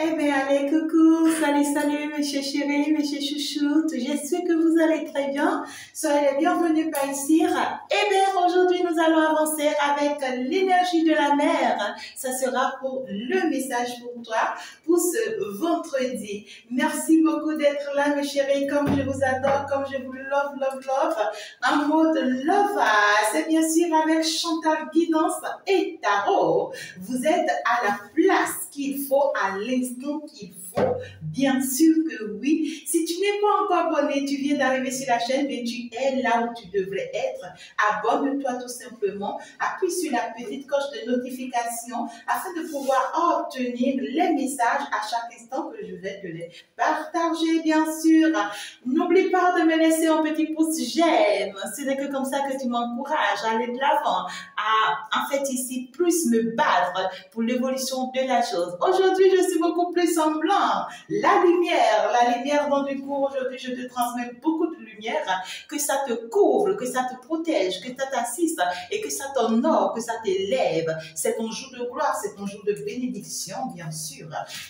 Eh bien, allez, coucou, salut, mes chéris, mes chouchoutes. J'espère que vous allez très bien. Soyez les bienvenus par ici. Eh bien, aujourd'hui, nous allons avancer avec l'énergie de la mer. Ça sera pour le message pour toi, pour ce vendredi. Merci beaucoup d'être là, mes chéris, comme je vous adore, comme je vous love. En mode love, c'est bien sûr avec Chantal Guidance et Tarot. Vous êtes à la place qu'il faut, à l'instant qu'il faut. Bien sûr que oui. Si tu n'es pas encore abonné, tu viens d'arriver sur la chaîne, mais tu es là où tu devrais être. Abonne-toi tout simplement. Appuie sur la petite cloche de notification afin de pouvoir obtenir les messages à chaque instant que je vais te les partager, bien sûr. N'oublie pas de me laisser un petit pouce j'aime. Ce n'est que comme ça que tu m'encourages à aller de l'avant, à en fait ici plus me battre pour l'évolution de la chose. Aujourd'hui, je suis beaucoup plus en blanc. La lumière dont du coup aujourd'hui je te transmets beaucoup de lumière, que ça te couvre, que ça te protège, que ça t'assiste et que ça t'honore, que ça t'élève. C'est ton jour de gloire, c'est ton jour de bénédiction, bien sûr.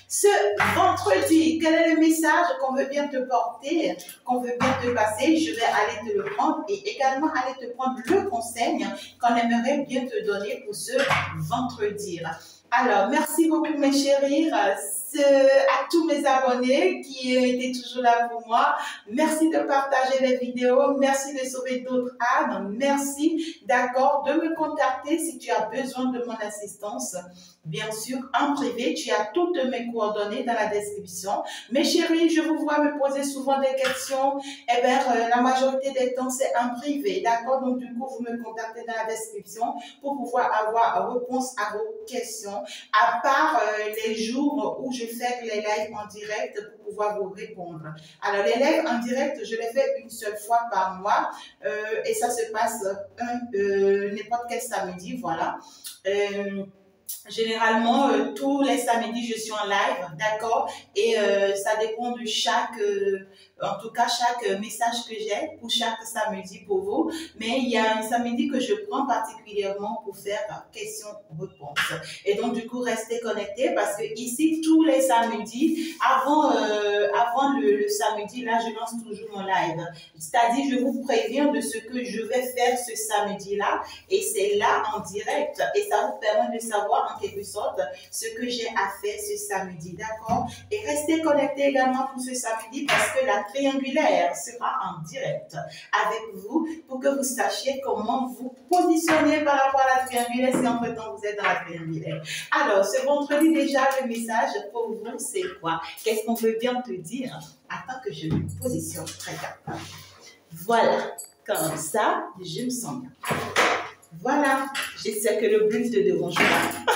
Ce vendredi, quel est le message qu'on veut bien te porter, qu'on veut bien te passer? Je vais aller te le prendre et également aller te prendre le conseil qu'on aimerait bien te donner pour ce vendredi. Alors, merci beaucoup mes chéris, à tous mes abonnés qui étaient toujours là pour moi. Merci de partager les vidéos, merci de sauver d'autres âmes, merci d'accord de me contacter si tu as besoin de mon assistance. Bien sûr, en privé, tu as toutes mes coordonnées dans la description. Mes chéris, je vous vois me poser souvent des questions. Eh bien, la majorité des temps, c'est en privé, d'accord? Donc, du coup, vous me contactez dans la description pour pouvoir avoir réponse à vos questions. À part les jours où je fais les lives en direct pour pouvoir vous répondre. Alors, les lives en direct, je les fais une seule fois par mois et ça se passe n'importe quel samedi, voilà. Généralement, tous les samedis, je suis en live, d'accord? Et ça dépend de chaque, en tout cas, chaque message que j'ai pour chaque samedi pour vous. Mais il y a un samedi que je prends particulièrement pour faire questions-réponses. Et donc, du coup, restez connectés parce que ici, tous les samedis, avant le samedi, là, je lance toujours mon live. C'est-à-dire, je vous préviens de ce que je vais faire ce samedi-là. Et c'est là en direct. Et ça vous permet de savoir en quelque sorte ce que j'ai à faire ce samedi, d'accord? Et restez connectés également pour ce samedi parce que la triangulaire sera en direct avec vous pour que vous sachiez comment vous positionner par rapport à la triangulaire si entre-temps vous êtes dans la triangulaire. Alors, ce vendredi déjà, le message pour vous, c'est quoi? Qu'est-ce qu'on veut bien te dire? Attends que je me positionne très bien. Voilà, comme ça, je me sens bien. Voilà, j'espère que le blues te dérange pas.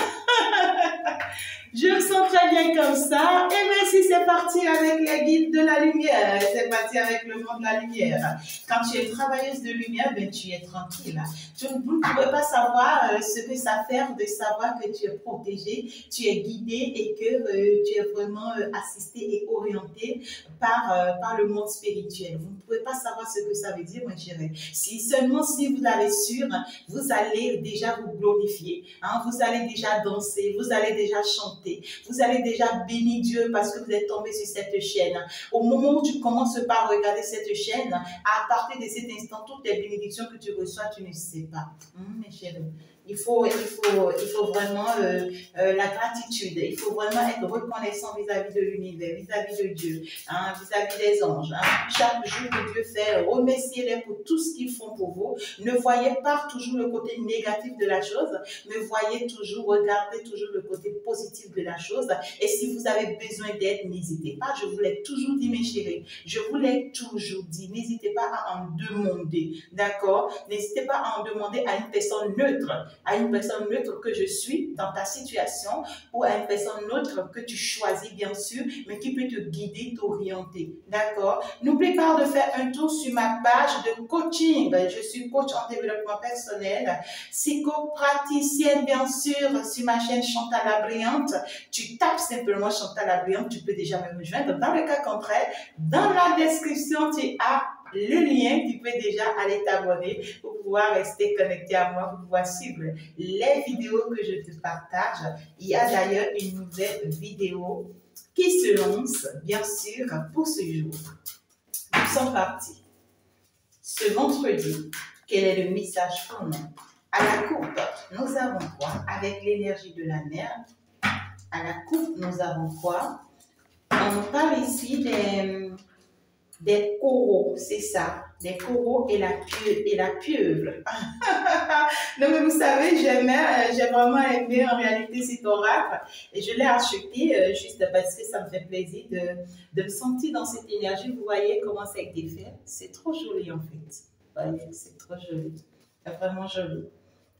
Je me sens très bien comme ça. Et merci, c'est parti avec les guides de la lumière. C'est parti avec le monde de la lumière. Quand tu es travailleuse de lumière, ben, tu es tranquille. Vous ne pouvez pas savoir ce que ça fait de savoir que tu es protégé, tu es guidé et que tu es vraiment assisté et orienté par le monde spirituel. Vous ne pouvez pas savoir ce que ça veut dire, ma chérie. Seulement si vous l'avez sûr, vous allez déjà vous glorifier. Hein, vous allez déjà danser, vous allez déjà chanter. Vous allez déjà bénir Dieu parce que vous êtes tombé sur cette chaîne. Au moment où tu commences par regarder cette chaîne, à partir de cet instant, toutes les bénédictions que tu reçois, tu ne sais pas. Mes chéris. Il faut vraiment la gratitude. Il faut vraiment être reconnaissant vis-à-vis de l'univers, vis-à-vis de Dieu, hein, vis-à-vis des anges. Hein. Chaque jour que Dieu fait, remerciez-les pour tout ce qu'ils font pour vous. Ne voyez pas toujours le côté négatif de la chose, mais voyez toujours, regardez toujours le côté positif de la chose. Et si vous avez besoin d'aide, n'hésitez pas. Je vous l'ai toujours dit, mes chéris. Je vous l'ai toujours dit. N'hésitez pas à en demander. D'accord? N'hésitez pas à en demander à une personne neutre. À une personne neutre que je suis dans ta situation ou à une personne neutre que tu choisis bien sûr, mais qui peut te guider, t'orienter. D'accord? N'oublie pas de faire un tour sur ma page de coaching. Je suis coach en développement personnel, psychopraticienne bien sûr sur ma chaîne Chantal la Brillante. Tu tapes simplement Chantal la Brillante, tu peux déjà me rejoindre. Dans le cas contraire, dans la description, tu as le lien, tu peux déjà aller t'abonner pour pouvoir rester connecté à moi, pour pouvoir suivre les vidéos que je te partage. Il y a d'ailleurs une nouvelle vidéo qui se lance, bien sûr, pour ce jour. Nous sommes partis. Ce vendredi, quel est le message pour nous? À la coupe, nous avons quoi? Avec l'énergie de la mer. À la coupe, nous avons quoi? On parle ici des coraux, c'est ça, des coraux et la pieuvre. Non mais vous savez, j'ai vraiment aimé en réalité cet oracle et je l'ai acheté juste parce que ça me fait plaisir de me sentir dans cette énergie. Vous voyez comment ça a été fait? C'est trop joli en fait. Vous voyez, c'est trop joli, c'est vraiment joli.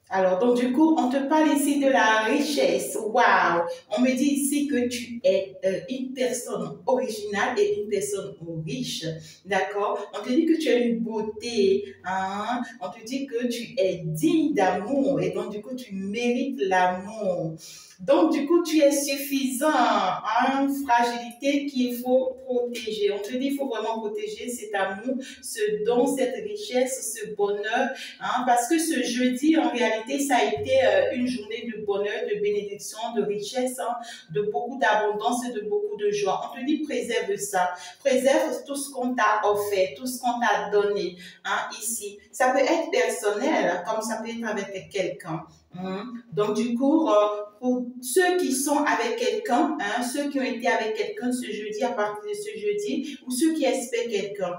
Alors, donc du coup, on te parle ici de la richesse. Waouh! On me dit ici que tu es une personne originale et une personne riche. D'accord? On te dit que tu as une beauté. Hein? On te dit que tu es digne d'amour et donc du coup, tu mérites l'amour. Donc, du coup, tu es suffisant. Hein? Fragilité qu'il faut protéger. On te dit qu'il faut vraiment protéger cet amour, ce don, cette richesse, ce bonheur. Hein? Parce que ce jeudi, en réalité, ça a été une journée de bonheur, de bénédiction, de richesse, hein? De beaucoup d'abondance et de beaucoup de joie. On te dit préserve ça. Préserve tout ce qu'on t'a offert, tout ce qu'on t'a donné hein, ici. Ça peut être personnel, comme ça peut être avec quelqu'un. Donc, du coup, pour ceux qui sont avec quelqu'un, hein, ceux qui ont été avec quelqu'un ce jeudi, à partir de ce jeudi, ou ceux qui espèrent quelqu'un,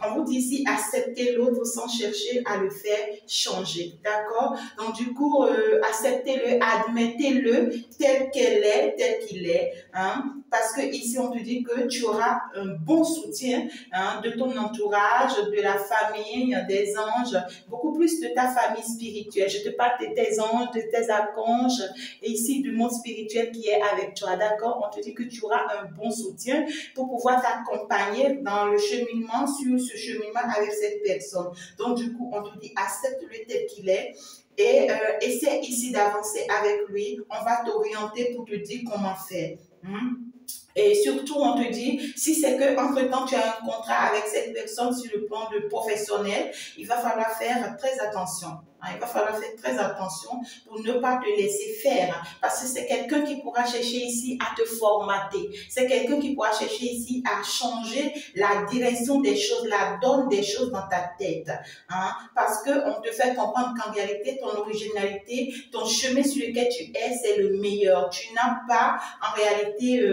on vous dit ici, acceptez l'autre sans chercher à le faire changer. D'accord? Donc, du coup, acceptez-le, admettez-le tel qu'elle est, tel qu'il est. Hein, parce que ici, on te dit que tu auras un bon soutien hein, de ton entourage, de la famille, des anges, beaucoup plus de ta famille spirituelle. Je te parle de tes anges, de tes archanges et ici du monde spirituel qui est avec toi. D'accord? On te dit que tu auras un bon soutien pour pouvoir t'accompagner dans le cheminement, sur ce cheminement avec cette personne. Donc, du coup, on te dit accepte-le tel qu'il est. Et essaie ici d'avancer avec lui. On va t'orienter pour te dire comment faire. Et surtout, on te dit, si c'est que entre-temps, tu as un contrat avec cette personne sur le plan de professionnel, il va falloir faire très attention. Hein, il va falloir faire très attention pour ne pas te laisser faire. Parce que c'est quelqu'un qui pourra chercher ici à te formater. C'est quelqu'un qui pourra chercher ici à changer la direction des choses, la donne des choses dans ta tête. Hein, parce qu'on te fait comprendre qu'en réalité, ton originalité, ton chemin sur lequel tu es, c'est le meilleur. Tu n'as pas en réalité...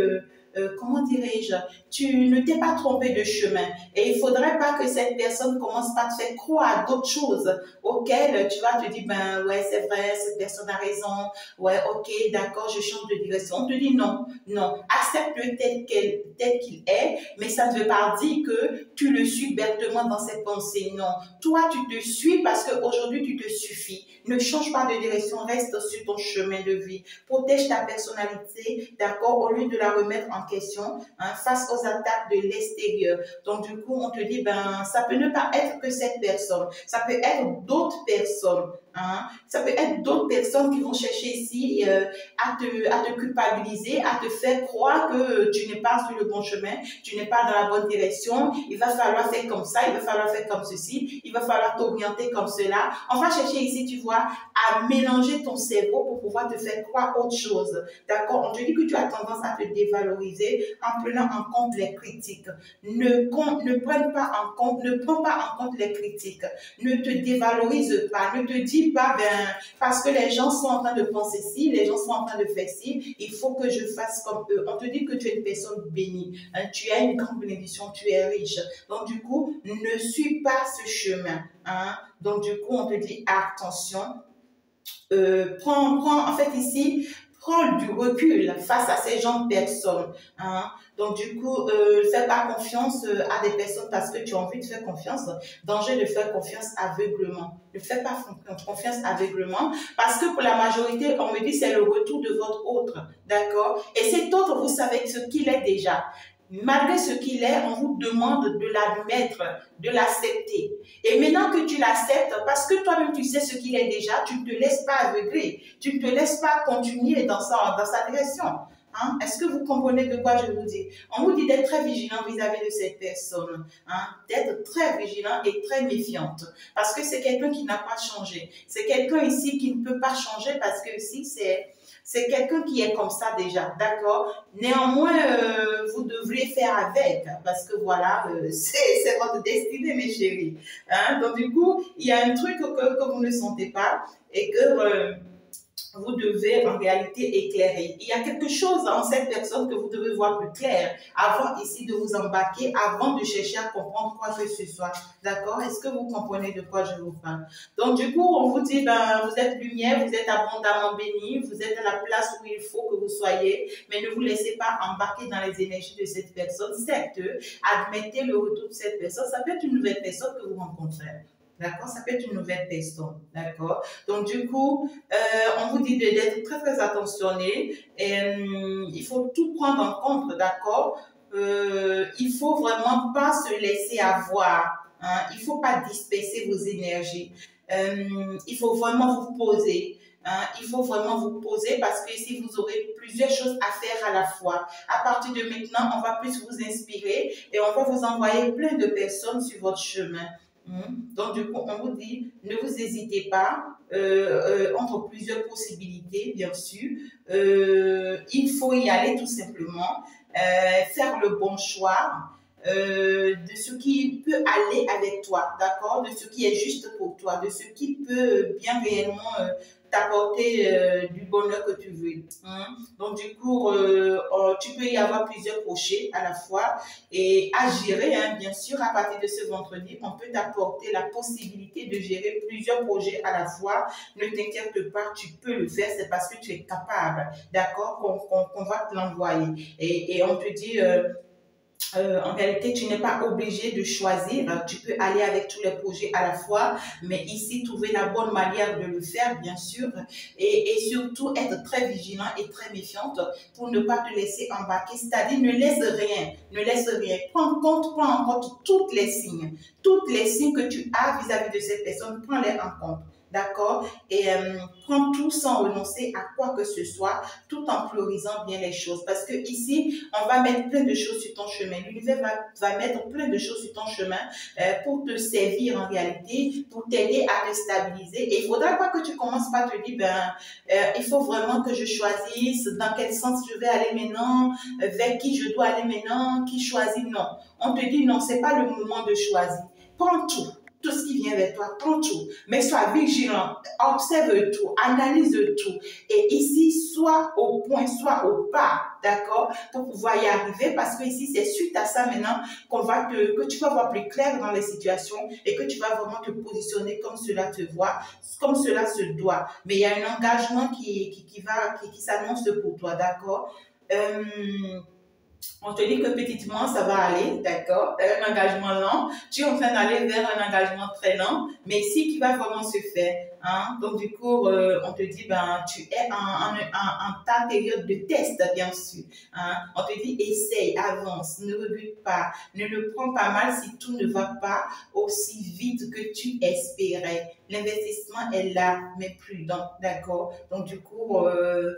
comment dirais-je, tu ne t'es pas trompé de chemin. Et il ne faudrait pas que cette personne commence par te faire croire à d'autres choses auxquelles tu vas te dire, ben ouais, c'est vrai, cette personne a raison, ouais, ok, d'accord, je change de direction. On te dit non, non, accepte-le tel qu'il est, mais ça ne veut pas dire que tu le suis bêtement dans ses pensées. Non, toi, tu te suis parce qu'aujourd'hui, tu te suffis. Ne change pas de direction, reste sur ton chemin de vie. Protège ta personnalité, d'accord, au lieu de la remettre en question hein, face aux attaques de l'extérieur. Donc, du coup, on te dit, ben, ça peut ne pas être que cette personne. Ça peut être d'autres personnes. Hein. Ça peut être d'autres personnes qui vont chercher ici à te culpabiliser, à te faire croire que tu n'es pas sur le bon chemin, tu n'es pas dans la bonne direction, il va falloir faire comme ça, il va falloir faire comme ceci, il va falloir t'orienter comme cela. On va chercher ici, tu vois, à mélanger ton cerveau pour pouvoir te faire croire autre chose. D'accord? On te dit que tu as tendance à te dévaloriser en prenant en compte les critiques. Ne prends pas en compte les critiques. Ne te dévalorise pas. Ne te dis pas, ben, parce que les gens sont en train de penser ci, les gens sont en train de faire ci, il faut que je fasse comme eux. On te dit que tu es une personne bénie. Hein, tu as une grande bénédiction, tu es riche. Donc, du coup, ne suis pas ce chemin. Hein. Donc, du coup, on te dit, attention, prends, en fait, ici, prends du recul face à ces gens de personnes. Hein. Donc, du coup, fais pas confiance à des personnes parce que tu as envie de faire confiance. Danger de faire confiance aveuglement. Ne fais pas confiance aveuglement parce que pour la majorité, on me dit c'est le retour de votre autre. D'accord? Et cet autre, vous savez ce qu'il est déjà. Malgré ce qu'il est, on vous demande de l'admettre, de l'accepter. Et maintenant que tu l'acceptes, parce que toi-même tu sais ce qu'il est déjà, tu ne te laisses pas aveugler, tu ne te laisses pas continuer dans sa direction. Hein? Est-ce que vous comprenez de quoi je vous dis? On vous dit d'être très vigilant vis-à-vis de cette personne, hein? D'être très vigilant et très méfiante, parce que c'est quelqu'un qui n'a pas changé. C'est quelqu'un ici qui ne peut pas changer parce que ici c'est C'est quelqu'un qui est comme ça déjà, d'accord? Néanmoins, vous devriez faire avec, parce que voilà, c'est votre destinée, mes chéris. Hein? Donc du coup, il y a un truc que vous ne sentez pas et que vous devez en réalité éclairer. Il y a quelque chose en cette personne que vous devez voir plus clair avant ici de vous embarquer, avant de chercher à comprendre quoi que ce soit. D'accord? Est-ce que vous comprenez de quoi je vous parle? Donc du coup, on vous dit, ben, vous êtes lumière, vous êtes abondamment béni, vous êtes à la place où il faut que vous soyez, mais ne vous laissez pas embarquer dans les énergies de cette personne. Certes, admettez le retour de cette personne. Ça peut être une nouvelle personne que vous rencontrez. D'accord? Ça peut être une nouvelle personne. D'accord? Donc, du coup, on vous dit d'être très, très attentionné. Il faut tout prendre en compte. D'accord? Il faut vraiment pas se laisser avoir. Hein? Il faut pas disperser vos énergies. Il faut vraiment vous poser. Hein, il faut vraiment vous poser parce que ici, vous aurez plusieurs choses à faire à la fois. À partir de maintenant, on va plus vous inspirer et on va vous envoyer plein de personnes sur votre chemin. Donc, du coup, on vous dit, ne vous hésitez pas entre plusieurs possibilités, bien sûr. Il faut y aller tout simplement, faire le bon choix. De ce qui peut aller avec toi, d'accord? De ce qui est juste pour toi, de ce qui peut bien réellement t'apporter du bonheur que tu veux. Donc, du coup, tu peux y avoir plusieurs projets à la fois et à gérer, hein, bien sûr, à partir de ce vendredi, on peut t'apporter la possibilité de gérer plusieurs projets à la fois. Ne t'inquiète pas, tu peux le faire, c'est parce que tu es capable, d'accord? Qu'on va te l'envoyer. Et on te dit... en réalité, tu n'es pas obligé de choisir. Tu peux aller avec tous les projets à la fois, mais ici, trouver la bonne manière de le faire, bien sûr, et surtout être très vigilant et très méfiante pour ne pas te laisser embarquer. C'est-à-dire, ne laisse rien, ne laisse rien. Prends en compte toutes les signes que tu as vis-à-vis de cette personne, prends-les en compte. D'accord? Et prends tout sans renoncer à quoi que ce soit, tout en priorisant bien les choses. Parce que ici, on va mettre plein de choses sur ton chemin. L'univers va mettre plein de choses sur ton chemin pour te servir en réalité, pour t'aider à te stabiliser. Et il ne faudra pas que tu commences par te dire, il faut vraiment que je choisisse dans quel sens je vais aller maintenant, vers qui je dois aller maintenant, qui choisit. Non. On te dit non, ce n'est pas le moment de choisir. Prends tout ce qui vient vers toi, prends tout, mais sois vigilant, observe tout, analyse tout. Et ici, sois au point, sois au pas, d'accord, pour pouvoir y arriver, parce que ici, c'est suite à ça maintenant que tu vas voir plus clair dans les situations et que tu vas vraiment te positionner comme cela te voit, comme cela se doit. Mais il y a un engagement qui s'annonce pour toi, d'accord? On te dit que petitement, ça va aller, d'accord? Un engagement lent. Tu es en train d'aller vers un engagement très lent, mais ici, qui va vraiment se faire. Hein? Donc, du coup, on te dit, tu es en ta période de test, bien sûr. Hein? On te dit, essaye, avance, ne rebute pas, ne le prends pas mal si tout ne va pas aussi vite que tu espérais. L'investissement est là, mais prudent, d'accord? Donc, du coup,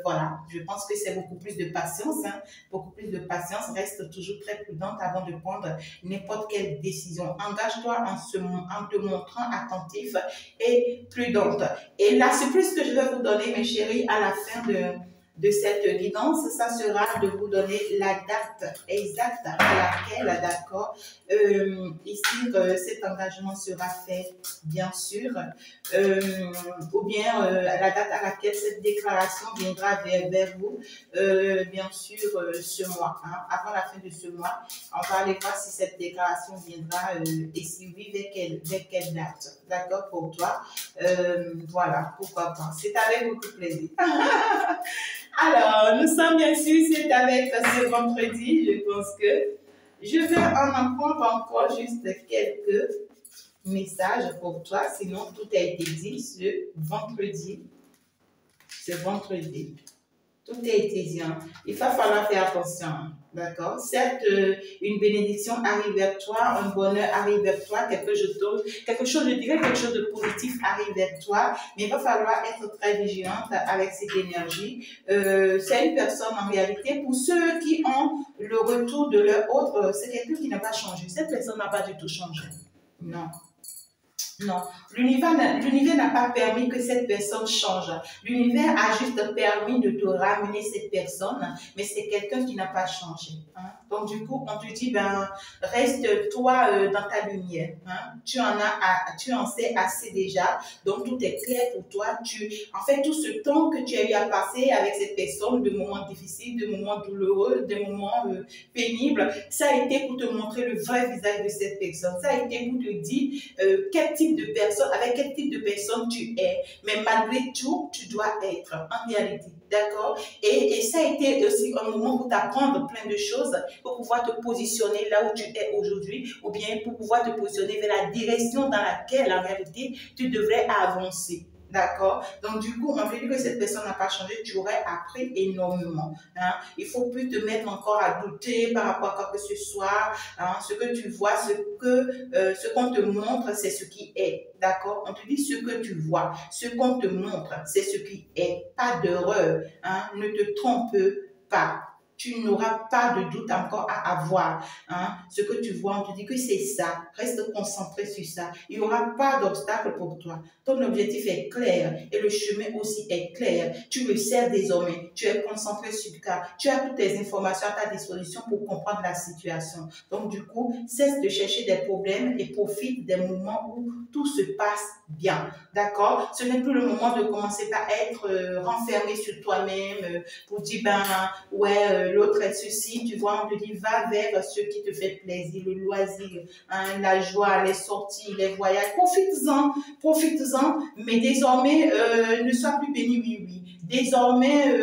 voilà, je pense que c'est beaucoup plus de patience, hein? Beaucoup plus de patience, reste toujours très prudente avant de prendre n'importe quelle décision. Engage-toi en te montrant attentif et prudente. Et la surprise que je vais vous donner, mes chéris, à la fin de cette guidance, ça sera de vous donner la date exacte à laquelle, d'accord, ici, cet engagement sera fait, bien sûr, ou bien la date à laquelle cette déclaration viendra vers vous, bien sûr, ce mois. Hein. Avant la fin de ce mois, on va aller voir si cette déclaration viendra et si oui, vers quelle date, d'accord, pour toi. Voilà, pourquoi pas. C'est avec beaucoup de plaisir. Alors, nous sommes bien sûr, c'est avec ce vendredi, je pense que je vais en apprendre encore juste quelques messages pour toi, sinon tout a été dit ce vendredi. Tout a été dit. Hein. Il va falloir faire attention. D'accord? Certes, une bénédiction arrive vers toi, un bonheur arrive vers toi, quelque chose, je dirais quelque chose de positif arrive vers toi, mais il va falloir être très vigilante avec cette énergie. C'est une personne en réalité, pour ceux qui ont le retour de leur autre, c'est quelqu'un qui n'a pas changé. Cette personne n'a pas du tout changé. Non. Non, l'univers n'a pas permis que cette personne change. L'univers a juste permis de te ramener cette personne, mais c'est quelqu'un qui n'a pas changé. Hein. Donc du coup, on te dit, ben, reste toi dans ta lumière. Hein. Tu en sais assez déjà, donc tout est clair pour toi. En fait, tout ce temps que tu as eu à passer avec cette personne, de moments difficiles, de moments douloureux, de moments pénibles, ça a été pour te montrer le vrai visage de cette personne. Ça a été pour te dire quel type de personne, avec quel type de personne tu es. Mais malgré tout, tu dois être en réalité. D'accord. Et ça a été aussi un moment pour t'apprendre plein de choses, pour pouvoir te positionner là où tu es aujourd'hui, ou bien pour pouvoir te positionner vers la direction dans laquelle, en réalité, tu devrais avancer. D'accord. Donc, du coup, on veut dire que cette personne n'a pas changé, tu aurais appris énormément. Hein. Il ne faut plus te mettre encore à douter par rapport à quoi que ce soit. Hein. Ce que tu vois, ce qu'on te montre, c'est ce qui est. D'accord. On te dit ce que tu vois. Ce qu'on te montre, c'est ce qui est. Pas d'erreur. Hein. Ne te trompe pas. Tu n'auras pas de doute encore à avoir. Hein. Ce que tu vois, on te dit que c'est ça. Reste concentré sur ça. Il n'y aura pas d'obstacle pour toi. Ton objectif est clair et le chemin aussi est clair. Tu le sais désormais. Tu es concentré sur le cas. Tu as toutes les informations à ta disposition pour comprendre la situation. Donc, du coup, cesse de chercher des problèmes et profite des moments où tout se passe bien. D'accord? Ce n'est plus le moment de commencer à être renfermé sur toi-même pour dire, ben, ouais, l'autre est ceci. Tu vois, on te dit, va vers ce qui te fait plaisir, le loisir, hein, la joie, les sorties, les voyages. Profites-en, profites-en, mais désormais, ne sois plus béni, oui, oui. Désormais,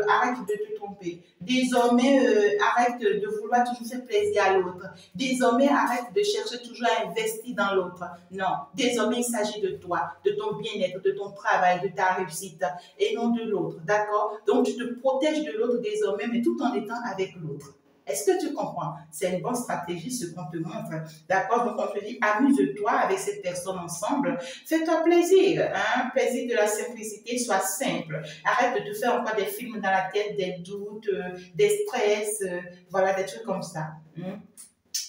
arrête de te tromper. Désormais, arrête de vouloir toujours faire plaisir à l'autre. Désormais, arrête de chercher toujours à investir dans l'autre. Non, désormais, il s'agit de toi, de ton bien-être, de ton travail, de ta réussite et non de l'autre. D'accord? Donc, tu te protèges de l'autre désormais, mais tout en étant avec l'autre. Est-ce que tu comprends? C'est une bonne stratégie, ce qu'on te montre. D'accord? Donc, on te dit, amuse-toi avec cette personne ensemble. Fais-toi plaisir. Hein? Plaisir de la simplicité, sois simple. Arrête de te faire encore des films dans la tête, des doutes, des stress, voilà, des trucs comme ça. Hein?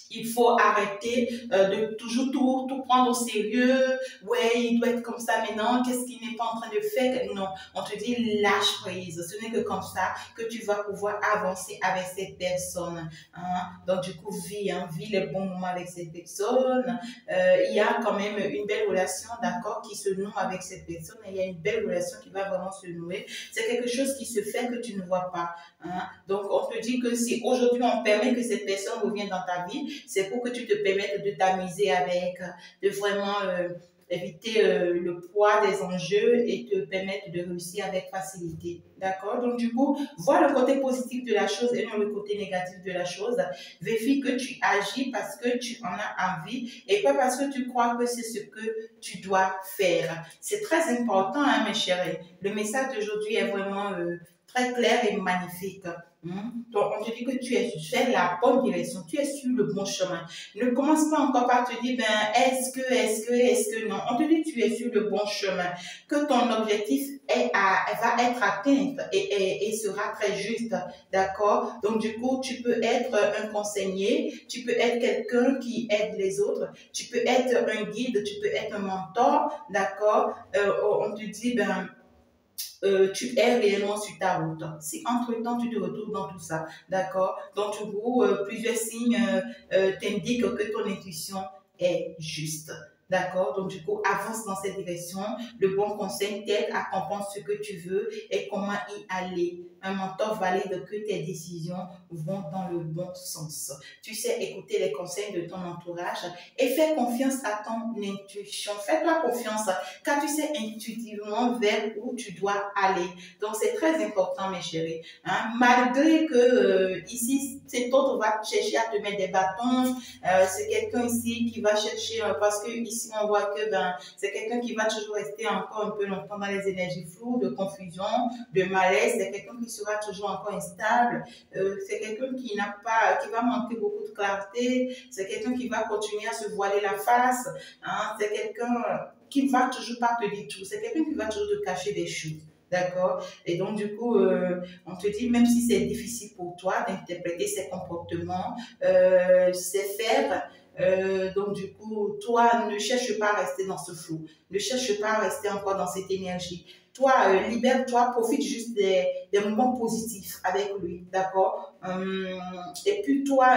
Il faut arrêter de toujours tout prendre au sérieux. Ouais, il doit être comme ça maintenant. Qu'est-ce qu'il n'est pas en train de faire? Non, on te dit lâche prise. Ce n'est que comme ça que tu vas pouvoir avancer avec cette personne. Hein? Donc, du coup, vis les bons moments avec cette personne. Il y a quand même une belle relation, d'accord, qui se noue avec cette personne. Et il y a une belle relation qui va vraiment se nouer. C'est quelque chose qui se fait que tu ne vois pas. Hein? Donc, on te dit que si aujourd'hui on permet que cette personne revienne dans ta vie, c'est pour que tu te permettes de t'amuser avec, de vraiment éviter le poids des enjeux et te permettre de réussir avec facilité. D'accord? Donc, du coup, vois le côté positif de la chose et non le côté négatif de la chose. Vérifie que tu agis parce que tu en as envie et pas parce que tu crois que c'est ce que tu dois faire. C'est très important, hein, mes chéris. Le message d'aujourd'hui est vraiment très clair et magnifique. Donc, on te dit que tu es sur la bonne direction, tu es sur le bon chemin. Ne commence pas encore par te dire, ben, est-ce que, non. On te dit que tu es sur le bon chemin, que ton objectif va être atteint et sera très juste, d'accord? Donc, du coup, tu peux être un conseiller, tu peux être quelqu'un qui aide les autres, tu peux être un guide, tu peux être un mentor, d'accord? On te dit, ben, tu es réellement sur ta route. Si entre-temps tu te retrouves dans tout ça, d'accord? Donc, du coup, plusieurs signes t'indiquent que ton intuition est juste. D'accord? Donc, du coup, avance dans cette direction. Le bon conseil t'aide à comprendre ce que tu veux et comment y aller. Un mentor valide que tes décisions vont dans le bon sens. Tu sais écouter les conseils de ton entourage et fais confiance à ton intuition. Fais-toi confiance car tu sais intuitivement vers où tu dois aller. Donc, c'est très important, mes chéris. Hein? Malgré que ici, cet autre va chercher à te mettre des bâtons, c'est quelqu'un ici qui va chercher, parce que ici, on voit que c'est quelqu'un qui va toujours rester encore un peu longtemps dans les énergies floues, de confusion, de malaise. C'est quelqu'un qui sera toujours encore instable. C'est quelqu'un qui va manquer beaucoup de clarté. C'est quelqu'un qui va continuer à se voiler la face. Hein? C'est quelqu'un qui va toujours pas te dire tout. C'est quelqu'un qui va toujours te cacher des choses. D'accord? Et donc, du coup, on te dit, même si c'est difficile pour toi d'interpréter ces comportements, c'est faire Donc du coup, toi, ne cherche pas à rester dans ce flou. Ne cherche pas à rester encore dans cette énergie. Toi, libère-toi, profite juste des moments positifs avec lui, d'accord? Et puis toi,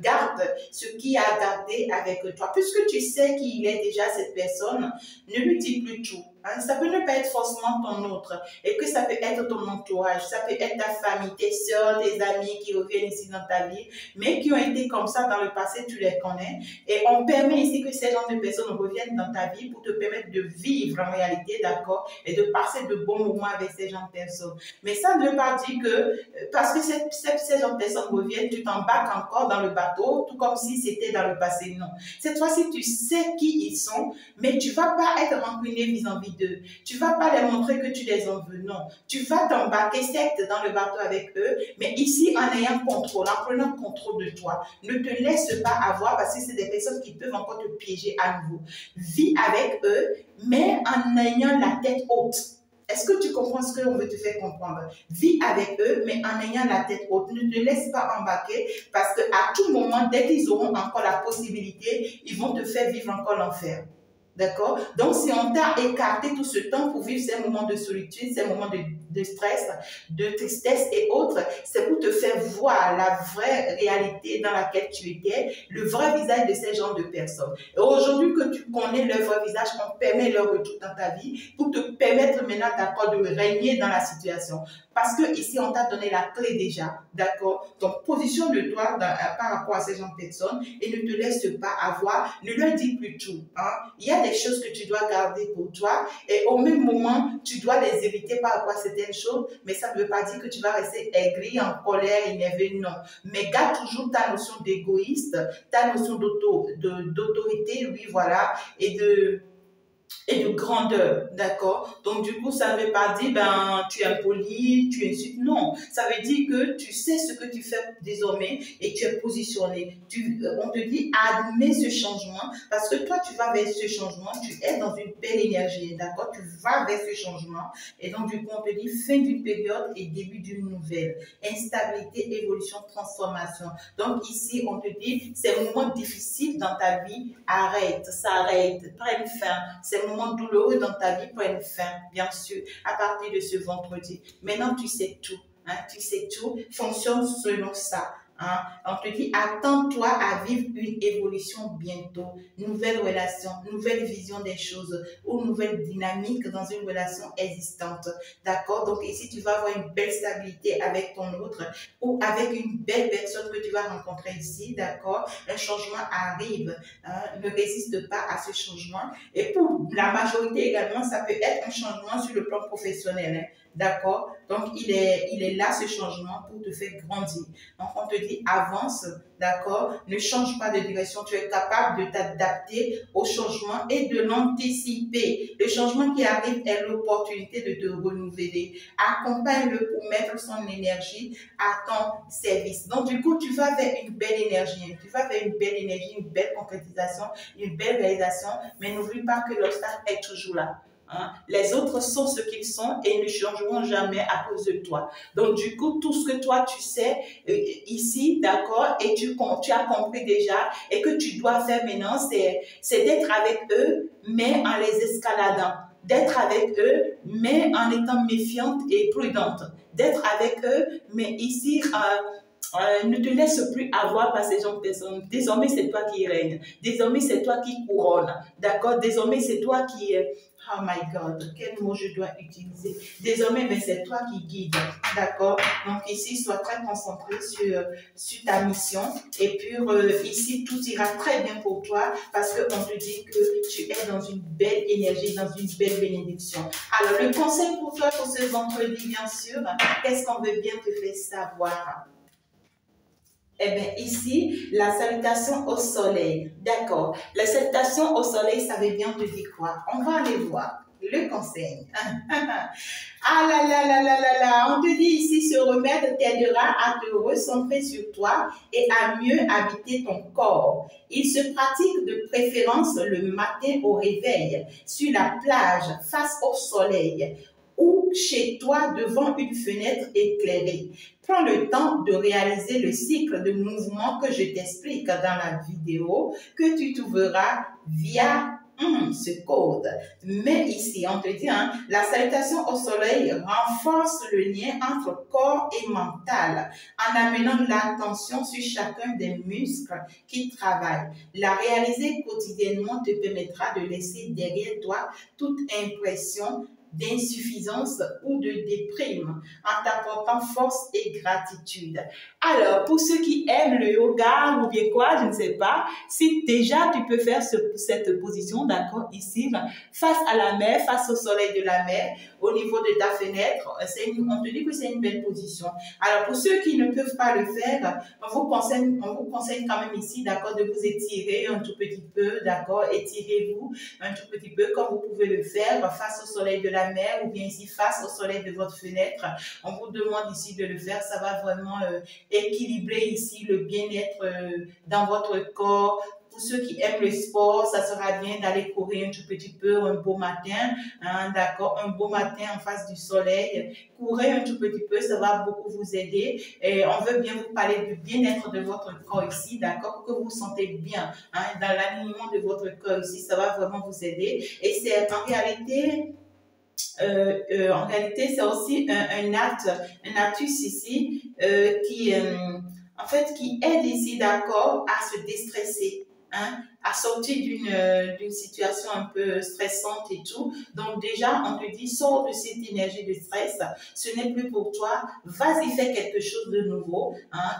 garde ce qui a gardé avec toi. Puisque tu sais qu'il est déjà cette personne, ne lui dis plus tout. Hein. Ça peut ne pas être forcément ton autre, et que ça peut être ton entourage, ça peut être ta famille, tes soeurs, tes amis qui reviennent ici dans ta vie, mais qui ont été comme ça dans le passé, tu les connais. Et on permet ici que ces genres de personnes reviennent dans ta vie pour te permettre de vivre en réalité, d'accord, et de passer de bons moments avec ces genres de personnes. Mais ça ne veut pas dire que parce que ces genres de personnes reviennent, tu t'embarques encore dans le bateau, tout comme si c'était dans le passé. Non. Cette fois-ci, tu sais qui ils sont, mais tu ne vas pas être rancunier vis-à-vis d'eux. Tu ne vas pas les montrer que tu les en veux. Non. Tu vas t'embarquer, certes, dans le bateau avec eux, mais ici, en ayant contrôle, en prenant contrôle de toi. Ne te laisse pas avoir parce que c'est des personnes qui peuvent encore te piéger à nouveau. Vis avec eux, mais en ayant la tête haute. Est-ce que tu comprends ce qu'on veut te faire comprendre? Vis avec eux, mais en ayant la tête haute. Ne te laisse pas embarquer parce qu'à tout moment, dès qu'ils auront encore la possibilité, ils vont te faire vivre encore l'enfer. D'accord? Donc, si on t'a écarté tout ce temps pour vivre ces moments de solitude, ces moments de stress, de tristesse et autres, c'est pour te faire voir la vraie réalité dans laquelle tu étais, le vrai visage de ces genres de personnes. Et aujourd'hui que tu connais leur vrai visage, on permet leur retour dans ta vie pour te permettre maintenant d'accord de régner dans la situation. Parce que ici, on t'a donné la clé déjà, d'accord? Donc, positionne-toi par rapport à ces genres de personnes et ne te laisse pas avoir, ne leur dis plus tout. Hein? Il y a des choses que tu dois garder pour toi et au même moment, tu dois les éviter par rapport à certaines choses, mais ça ne veut pas dire que tu vas rester aigri, en colère, énervé, non. Mais garde toujours ta notion d'égoïste, ta notion d'autorité, oui, voilà, et de grandeur, d'accord? Donc, du coup, ça ne veut pas dire, ben, tu es impoli, tu insultes, non. Ça veut dire que tu sais ce que tu fais désormais et tu es positionné. On te dit, admets ce changement parce que toi, tu vas vers ce changement, tu es dans une belle énergie, d'accord? Tu vas vers ce changement et donc, du coup, on te dit, fin d'une période et début d'une nouvelle. Instabilité, évolution, transformation. Donc, ici, on te dit, ces moments difficiles dans ta vie, arrête, s'arrête, prenne fin. Ces moments douloureux dans ta vie prennent fin, bien sûr, à partir de ce vendredi. Maintenant, tu sais tout. Hein, tu sais tout. Fonctionne selon ça. Hein. On te dit, attends-toi à vivre une évolution bientôt. Nouvelle relation, nouvelle vision des choses ou nouvelle dynamique dans une relation existante. D'accord? Donc ici, tu vas avoir une belle stabilité avec ton autre ou avec une belle personne que tu vas rencontrer ici. D'accord? Un changement arrive. Hein, ne résiste pas à ce changement. Et pour la majorité également, ça peut être un changement sur le plan professionnel. Hein. D'accord? Donc, il est là, ce changement, pour te faire grandir. Donc, on te dit, avance, d'accord? Ne change pas de direction. Tu es capable de t'adapter au changement et de l'anticiper. Le changement qui arrive est l'opportunité de te renouveler. Accompagne-le pour mettre son énergie à ton service. Donc, du coup, tu vas vers une belle énergie. Tu vas vers une belle énergie, une belle concrétisation, une belle réalisation. Mais n'oublie pas que l'obstacle est toujours là. Hein? Les autres sont ce qu'ils sont et ne changeront jamais à cause de toi. Donc, du coup, tout ce que toi, tu sais ici, d'accord, et tu as compris déjà, et que tu dois faire maintenant, c'est d'être avec eux, mais en les escaladant. D'être avec eux, mais en étant méfiante et prudente. D'être avec eux, mais ici, ne te laisse plus avoir par ces gens de personnes. Désormais, c'est toi qui règne. Désormais, c'est toi qui couronne. D'accord? Désormais, c'est toi qui... Oh my God, quel mot je dois utiliser? Désormais, ben, c'est toi qui guide. D'accord? Donc ici, sois très concentré sur ta mission. Et puis ici, tout ira très bien pour toi parce qu'on te dit que tu es dans une belle énergie, dans une belle bénédiction. Alors, le conseil pour toi pour ce vendredi, bien sûr, qu'est-ce qu'on veut bien te faire savoir? Eh bien, ici, la salutation au soleil. D'accord. La salutation au soleil, ça veut bien te dire quoi? On va aller voir. Le conseil. Ah là là là là là là. On te dit ici, ce remède t'aidera à te recentrer sur toi et à mieux habiter ton corps. Il se pratique de préférence le matin au réveil, sur la plage, face au soleil, ou chez toi devant une fenêtre éclairée. Prends le temps de réaliser le cycle de mouvements que je t'explique dans la vidéo que tu trouveras via ce code. Mais ici, on te dit, la salutation au soleil renforce le lien entre corps et mental en amenant l'attention sur chacun des muscles qui travaillent. La réaliser quotidiennement te permettra de laisser derrière toi toute impression d'insuffisance ou de déprime en t'apportant force et gratitude. Alors, pour ceux qui aiment le yoga ou bien quoi, je ne sais pas, si déjà tu peux faire cette position, d'accord, ici, face à la mer, face au soleil de la mer, au niveau de ta fenêtre, on te dit que c'est une belle position. Alors, pour ceux qui ne peuvent pas le faire, on vous conseille quand même ici, d'accord, de vous étirer un tout petit peu, d'accord, étirez-vous un tout petit peu comme vous pouvez le faire face au soleil de la mer ou bien ici face au soleil de votre fenêtre. On vous demande ici de le faire, ça va vraiment équilibrer ici le bien-être dans votre corps. Pour ceux qui aiment le sport, ça sera bien d'aller courir un tout petit peu un beau matin, d'accord, un beau matin en face du soleil. Courez un tout petit peu, ça va beaucoup vous aider. Et on veut bien vous parler du bien-être de votre corps ici, d'accord, pour que vous vous sentez bien dans l'alignement de votre corps ici, ça va vraiment vous aider. Et c'est en réalité, c'est aussi un actus ici qui aide ici, d'accord, à se déstresser, à sortir d'une situation un peu stressante et tout. Donc déjà, on te dit, sors de cette énergie de stress, ce n'est plus pour toi, vas-y, fais quelque chose de nouveau,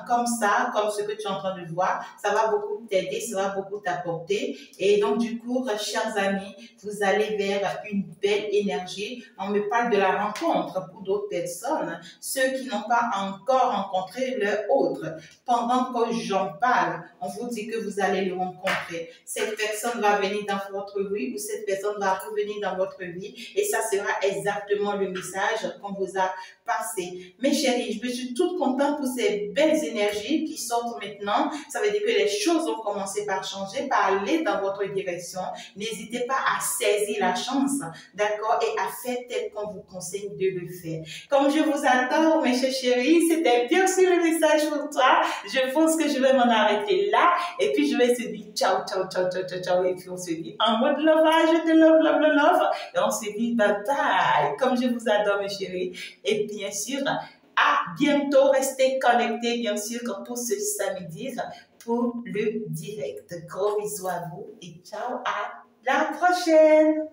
comme ça, comme ce que tu es en train de voir, ça va beaucoup t'aider, ça va beaucoup t'apporter. Et donc du coup, chers amis, vous allez vers une belle énergie. On me parle de la rencontre pour d'autres personnes, ceux qui n'ont pas encore rencontré leur autre. Pendant que j'en parle, on vous dit que vous allez le rencontrer. Cette personne va venir dans votre vie ou cette personne va revenir dans votre vie et ça sera exactement le message qu'on vous a passé. Mes chéris, je suis toute contente pour ces belles énergies qui sortent maintenant. Ça veut dire que les choses ont commencé par changer, par aller dans votre direction. N'hésitez pas à saisir la chance, d'accord, et à faire tel qu'on vous conseille de le faire. Comme je vous adore, mes chers chéris, c'était bien sûr le message pour toi. Je pense que je vais m'en arrêter là et puis je vais se dire ciao, ciao, ciao, ciao, ciao, ciao. Et puis on se dit en mode lovage, je te love, love, love, love. Et on se dit bye bye. Comme je vous adore, mes chéris. Et bien sûr, à bientôt. Restez connectés, bien sûr, pour ce samedi pour le direct. Gros bisous à vous et ciao, à la prochaine.